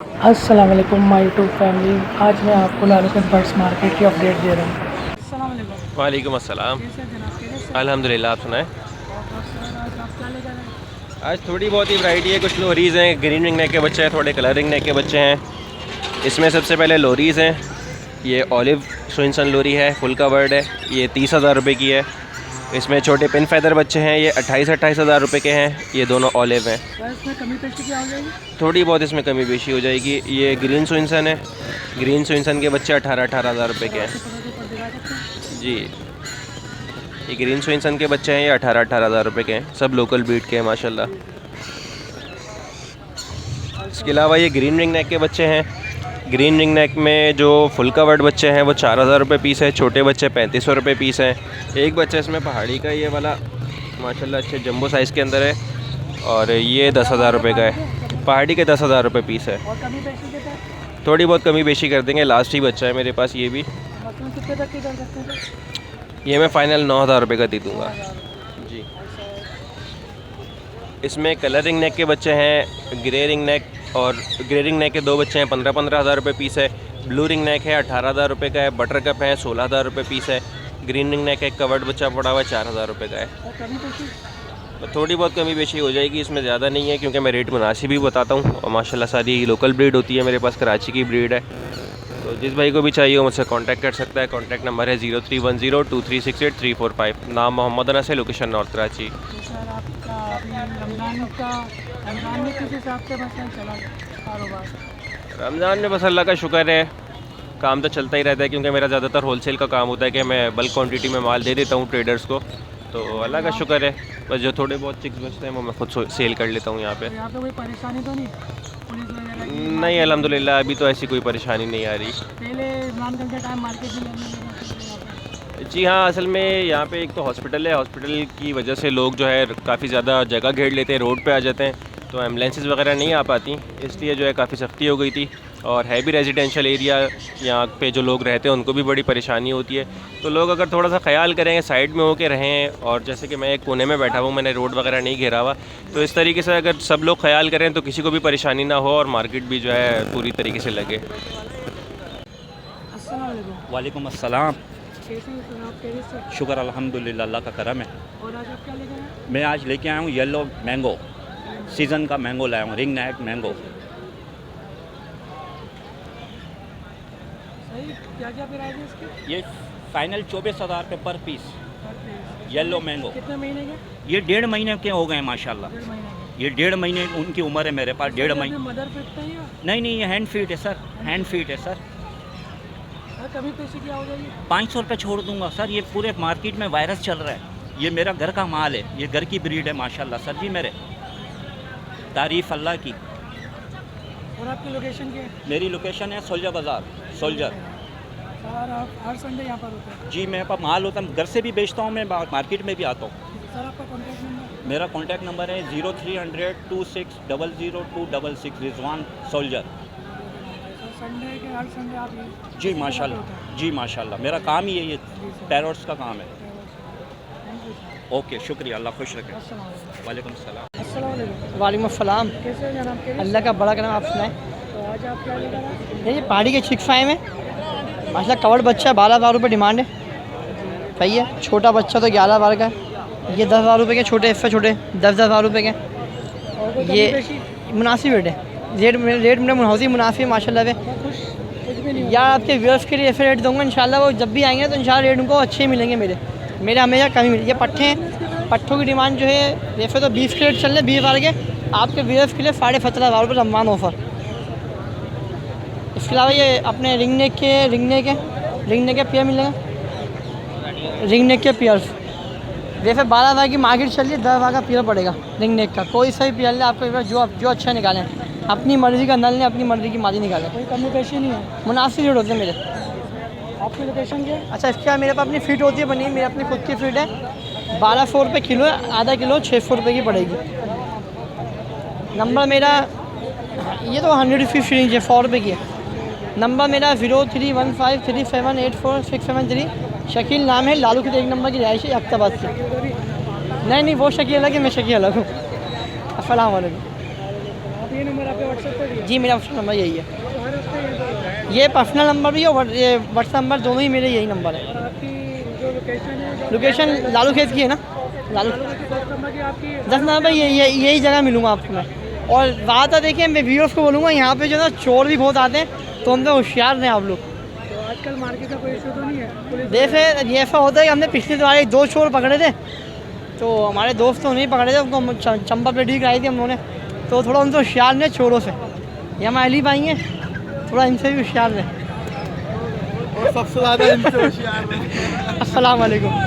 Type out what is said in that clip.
अस्सलाम वालेकुम my YouTube family. आज मैं आपको लालकत बर्ड्स मार्केट की अपडेट दे रहा हूँ। अस्सलाम वालेकुम। वालेकुम अस्सलाम। कैसे हैं जनाब, खैरियत से? अल्हम्दुलिल्लाह, आप सुनाएं। और सर आज आप क्या लेकर आए? आज थोड़ी बहुत ही वैरायटी है। कुछ लोरीज़ हैं, ग्रीन रिंग नेक के बच्चे हैं, थोड़े कलरिंग नेक के बच्चे हैं। इसमें सबसे पहले लोरीज़ हैं। ये ऑलिव स्विंसन लोरी है, फुल का वर्ड है। ये 30,000 रुपये की है। इसमें छोटे पिन फैदर बच्चे हैं, ये 28,000 रुपये के हैं। ये दोनों ऑलिव हैं। सर इसमें कमी पेशी क्या हो जाएगी? थोड़ी बहुत इसमें कमी बेशी हो जाएगी। ये ग्रीन स्विंसन है। ग्रीन स्विंसन के बच्चे 18,000 रुपये के हैं। आपके पता तो दिखा सकते हैं? जी, ये ग्रीन स्विंसन के बच्चे हैं, ये 18,000 रुपये के हैं। सब लोकल ब्रीड के हैं माशाल्लाह। इसके अलावा ये ग्रीन रिंग नेक के बच्चे हैं। ग्रीन रिंग नेक में जो फुल कवर्ड बच्चे हैं वो 4,000 रुपये पीस है। छोटे बच्चे 3,500 रुपये पीस हैं। एक बच्चा इसमें पहाड़ी का ये वाला माशाल्लाह अच्छे जंबो साइज़ के अंदर है, और ये 10,000 रुपये का है। पहाड़ी के 10,000 रुपये पीस है। और कमी पेशी के तहत थोड़ी बहुत कमी बेशी कर देंगे। लास्ट ही बच्चा है मेरे पास ये भी। मसलन कितने तक की कर सकते हैं सर? ये मैं फ़ाइनल 9,000 रुपये का दे दूँगा जी। इसमें कलर रिंग नेक के बच्चे हैं, ग्रे रिंग नेक और ग्रे रिंग नेक के दो बच्चे हैं। 15,000 रुपये पीस है। ब्लू रिंग नेक है, 18,000 रुपये का है। बटर कप है, 16,000 रुपये पीस है। ग्रीन रिंग नेक एक कवर्ड बच्चा पड़ा हुआ है, 4,000 रुपये का है। और कमी पेशी? तो थोड़ी बहुत कमी बेशी हो जाएगी, इसमें ज़्यादा नहीं है, क्योंकि मैं रेट मुनासिब ही बताता हूँ। और माशाल्लाह सारी लोकल ब्रीड होती है मेरे पास, कराची की ब्रीड है। तो जिस भाई को भी चाहिए वो मुझसे कांटेक्ट कर सकता है। कांटेक्ट नंबर है 03102368 345। नाम मोहम्मद अनस है, लोकेशन नॉर्थ कराची। तो सर आपका अभी रमज़ान में किस हिसाब से मसलन चला कारोबार? रमज़ान में बस अल्लाह का शुक्र है, काम तो चलता ही रहता है, क्योंकि मेरा ज़्यादातर होलसेल का काम होता है कि मैं बल्क क्वांटिटी में माल दे देता हूँ ट्रेडर्स को। तो अल्लाह का शुक्र है, बस जो थोड़े बहुत चिक्स बचते हैं वो मैं खुद सेल कर लेता हूँ यहाँ पे। तो यहाँ पे कोई परेशानी तो नहीं पुलिस वगैरह की? नहीं, अल्हम्दुलिल्लाह अभी तो ऐसी कोई परेशानी नहीं आ रही। पहले इमरान के टाइम मार्केट में लड़ने लगे थे यहाँ पे। जी हाँ, असल में यहाँ पे एक तो हॉस्पिटल है। हॉस्पिटल की वजह से लोग जो है काफ़ी ज़्यादा जगह घेर लेते हैं, रोड पे आ जाते हैं, तो एम्बुलेंसेस वगैरह नहीं आ पाती, इसलिए जो है काफ़ी सख्ती हो गई थी। और है भी रेजिडेंशियल एरिया, यहाँ पे जो लोग रहते हैं उनको भी बड़ी परेशानी होती है। तो लोग अगर थोड़ा सा ख्याल करें, साइड में होके रहें, और जैसे कि मैं एक कोने में बैठा हूँ, मैंने रोड वगैरह नहीं घेरा हुआ, तो इस तरीके से अगर सब लोग ख्याल करें तो किसी को भी परेशानी ना हो और मार्केट भी जो है पूरी तरीके से लगे। अस्सलाम वालेकुम। वालेकुम अस्सलाम। कैसे हैं सर आप, खैरियत से? शुक्र अल्हम्दुलिल्लाह, अल्लाह का करम है। और आज आप क्या लेकर आए? मैं आज लेके आया हूँ येलो मैंगो, सीज़न का मैंगो लाया हूँ, रिंग नेक मैंगो। सही, क्या क्या प्राइस है इसके? ये फ़ाइनल 24,000 रुपये पर पीस येलो मैंगो। कितने महीने के? ये 1.5 महीने के हो गए माशाल्लाह। 1.5 महीने के। ये 1.5 महीने उनकी उम्र है मेरे पास, 1.5 सर, महीने। ये मदर फिट है या? नहीं, ये हैंड फीड है सर, हैंड फीड है सर। सर कभी पैसे क्या हो जाएगी? 500 रुपये छोड़ दूंगा सर। ये पूरे मार्केट में वायरस चल रहा है, ये मेरा घर का माल है, ये घर की ब्रीड है माशाल्लाह सर जी मेरे। तारीफ़ अल्लाह की। और आपकी लोकेशन क्या है? मेरी लोकेशन है सोल्जर बाज़ार, सोल्जर। सर आप हर संडे यहाँ पर होते हैं? जी, मेरे पास माल होता है, घर से भी बेचता हूँ मैं, मार्केट में भी आता हूँ। सर आपका कॉन्टैक्ट नंबर? मेरा कॉन्टैक्ट नंबर है 0300 2600 रिजवान सोल्जर। सर संडे के हर संडे आप ये जी माशाल्लाह, जी माशाल्लाह, मेरा काम ही है ये, पैरोट्स का काम है। Thank you sir. ओके, शुक्रिया, अल्लाह खुश रखे। अस्सलाम वालेकुम। वालेकुम सलाम। अस्सलाम वालेकुम। वालेकुम अस्सलाम। कैसे हैं जनाब, खैरियत से? अल्लाह का बड़ा करम, आप सुनाएं। तो आज आप क्या लेकर आए? ये पहाड़ी के चिक फाइम है माशाल्लाह, कवर्ड बच्चा 12,000 रुपये डिमांड है। सही है। छोटा बच्चा तो 11,000 का है। ये 10,000 रुपये के छोटे, इससे छोटे 10,000 रुपये के। और कोई कमी ये पेशी? मुनासिब रेट है, रेट में मुनासिब मुनासिब माशाल्लाह से। खुश कुछ भी नहीं यार आपके व्यूअर्स के लिए ऐसे रेट दूंगा इंशाल्लाह, वो जब भी आएंगे तो इंशाल्लाह रेट उनको अच्छे मिलेंगे। मेरे हमेशा कमी मिली। ये पट्ठे हैं, पट्ठों की डिमांड जो है वैसे तो 20 के रेट चल रहे, 20,000 के। आपके व्यूअर्स के लिए 17,500 रुपये रमज़ान ऑफ़र। इसके अलावा ये अपने रिंग नेक के पेयर मिलेगा, रिंग नेक के पेयर्स वैसे 12,000 की मार्केट चल रही है, 10,000 का पेयर पड़ेगा रिंग नेक का। कोई सा भी पेयर ले आपको, जो अच्छा निकालें, अपनी मर्ज़ी का नल लें, अपनी मर्ज़ी की मादी निकालें। कोई कमी पेशी नहीं है? मुनासिब रेट होते हैं मेरे। आपकी लोकेशन क्या है? अच्छा, इसके बाद मेरे पास अपनी फीट होती है बनी, मेरी अपनी खुद की फीट है। 1,200 रुपये किलो है, आधा किलो 600 रुपये की पड़ेगी। नंबर मेरा, ये तो 100 रुपये फीट है, 100 रुपये की है। नंबर मेरा 0315378467 शकील नाम है, लालू की 1 नंबर की रिहाइश है अख्ताबाद से। नहीं, वो शकील अलग है, मैं शकील अलग हूँ। अस्सलाम वालेकुम। आप ये नंबर आपके व्हाट्सएप पे भी है? जी मेरा पर्सनल नंबर यही है। तो हर हफ्ते ये दो ये पर्सनल नंबर भी है और ये व्हाट्सएप नंबर दोनों ही मेरे यही नंबर है। और आपकी जो लोकेशन है लोकेशन लालू खेत की है ना, लालू 10 नंबर की आपकी 10 नंबर पर यही जगह मिलूँगा आपको मैं। और ज़्यादातर देखिए मैं व्यूअर्स को बोलूँगा यहाँ पे जो है ना चोर भी बहुत आते हैं, तो हम तो होशियार रहें आप लोग। तो आजकल मार्केट का कोई इशू तो नहीं है? पुलिस देखिए ये ऐसा होता है कि हमने पिछले बार 2 चोर पकड़े थे, तो हमारे दोस्त तो नहीं पकड़े थे, उनको चंपा पेटी कराई थी हम लोगों ने, तो थोड़ा उनसे होशियार रहे चोरों से। ये हम अली भाई हैं, थोड़ा इनसे भी होशियार रहे। और सबसे ज़्यादा इनसे होशियार है। अस्सलाम वालेकुम।